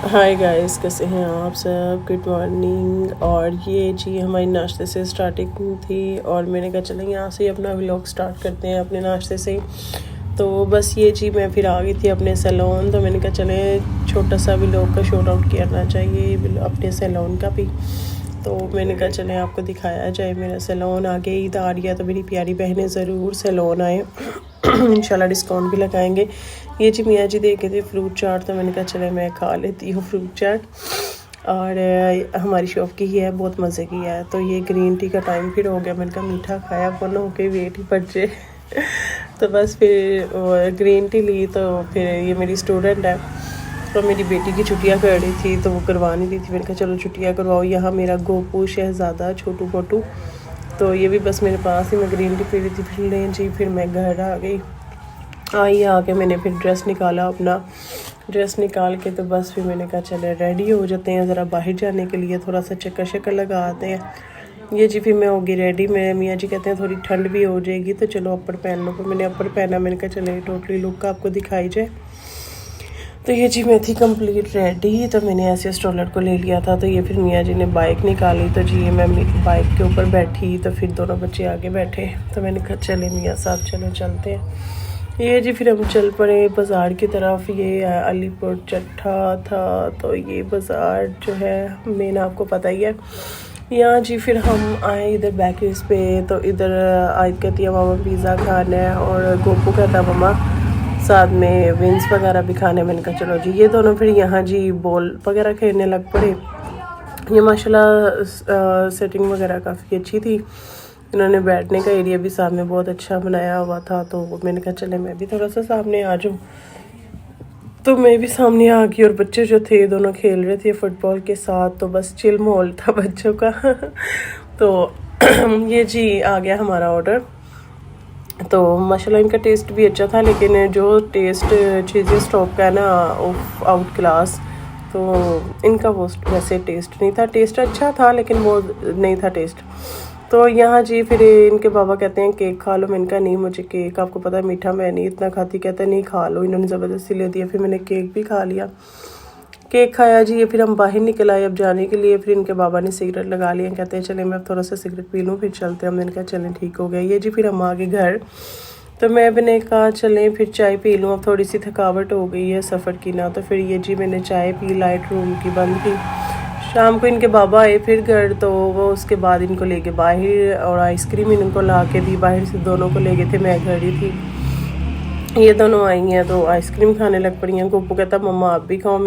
Hi guys, कैसे हैं आप सब। Good morning. और ये जी हमारी नाश्ते से स्टार्टिंग थी और मैंने कहा चलें यहाँ से अपना व्लॉग स्टार्ट करते हैं अपने नाश्ते से। तो बस ये जी मैं फिर आ गई थी अपने सैलून, तो मैंने कहा चलें छोटा सा व्लॉग का शॉर्ट आउट करना चाहिए अपने सैलून का भी। तो मैंने कहा चलें आपको दिखाया जाए मेरा सैलून। आगे ईद आ रही है तो मेरी प्यारी बहनें ज़रूर सैलून आए इंशाल्लाह डिस्काउंट भी लगाएंगे। ये जी मियाँ जी दे के थे फ्रूट चाट, तो मैंने कहा चले मैं खा लेती हूँ फ्रूट चाट। और हमारी शॉप की ही है, बहुत मज़े की है। तो ये ग्रीन टी का टाइम फिर हो गया, मैंने कहा मीठा खाया वन हो के वेट ही बढ़ जाए तो बस फिर ग्रीन टी ली। तो फिर ये मेरी स्टूडेंट है, तो मेरी बेटी की छुट्टियां कर रही थी तो वो करवा नहीं रही थी। मैंने कहा चलो छुट्टियां करवाओ। यहाँ मेरा गोपू शहज़ादा छोटू मोटू, तो ये भी बस मेरे पास ही, मैं ग्रीन टी पी रही थी। फिर लें जी फिर मैं घर आ गई। आई आके मैंने फिर ड्रेस निकाला, अपना ड्रेस निकाल के तो बस फिर मैंने कहा चले रेडी हो जाते हैं ज़रा बाहर जाने के लिए, थोड़ा सा चक्कर शक्कर लगा आते हैं। ये जी फिर मैं होगी रेडी। मैं मियाँ जी कहते हैं थोड़ी ठंड भी हो जाएगी तो चलो अपर पहन लो। फिर मैंने अपर पहना, मैंने कहा चले टोटली लुक आपको दिखाई जाए। तो ये जी मैं थी कंप्लीट रेडी, तो मैंने ऐसे स्ट्रोलर को ले लिया था। तो ये फिर मियाँ जी ने बाइक निकाली, तो जी ये मैं बाइक के ऊपर बैठी, तो फिर दोनों बच्चे आगे बैठे। तो मैंने कहा चले मियाँ साहब चलो चलते हैं। ये जी फिर हम चल पड़े बाज़ार की तरफ। ये अलीपुर चट्टा था, तो ये बाज़ार जो है मेन आपको पता ही है। यहाँ जी फिर हम आए इधर बेकरीज पे, तो इधर आयत कहती है मामा पिज़्ज़ा खाना है और गोपू कहता मामा साथ में विंग्स वगैरह भी खाने। मैंने कहा चलो जी। ये दोनों फिर यहाँ जी बॉल वगैरह खेलने लग पड़े। ये माशाल्लाह सेटिंग वगैरह काफ़ी अच्छी थी। इन्होंने बैठने का एरिया भी सामने बहुत अच्छा बनाया हुआ था, तो मैंने कहा चले मैं भी थोड़ा सा सामने आ जाऊँ। तो मैं भी सामने आ गई और बच्चे जो थे दोनों खेल रहे थे फुटबॉल के साथ, तो बस चिल माहौल था बच्चों का तो ये जी आ गया हमारा ऑर्डर। तो माशाल्लाह इनका टेस्ट भी अच्छा था, लेकिन जो टेस्ट चीज़ें स्टॉप का है ना आउट क्लास, तो इनका वो वैसे टेस्ट नहीं था। टेस्ट अच्छा था लेकिन वो नहीं था टेस्ट। तो यहाँ जी फिर इनके बाबा कहते हैं केक खा लो। मैंने कहा नहीं मुझे केक, आपको पता है मीठा मैं नहीं इतना खाती। कहते हैं नहीं खा लो। इन्होंने ज़बरदस्ती ले दिया, फिर मैंने केक भी खा लिया। केक खाया जी। ये फिर हम बाहर निकल आए अब जाने के लिए। फिर इनके बाबा ने सिगरेट लगा लिया, कहते हैं चले मैं अब थोड़ा सा सिगरेट पी लूँ फिर चलते हैं। मैंने कहा चलें ठीक हो गया। ये जी फिर हम आ गए घर, तो मैं मैंने कहा चलें फिर चाय पी लूँ, अब थोड़ी सी थकावट हो गई है सफ़र की ना। तो फिर ये जी मैंने चाय पी, लाइट रूम की बंद थी। शाम को इनके बाबा आए फिर घर, तो वो उसके बाद इनको ले गए बाहर और आइसक्रीम इनको ला के दी बाहर से। दोनों को ले गए थे, मैं घर ही थी। ये दोनों आई हैं तो आइसक्रीम खाने लग पड़ी हैं। गोपू कहता मम्मा आप भी खाओ।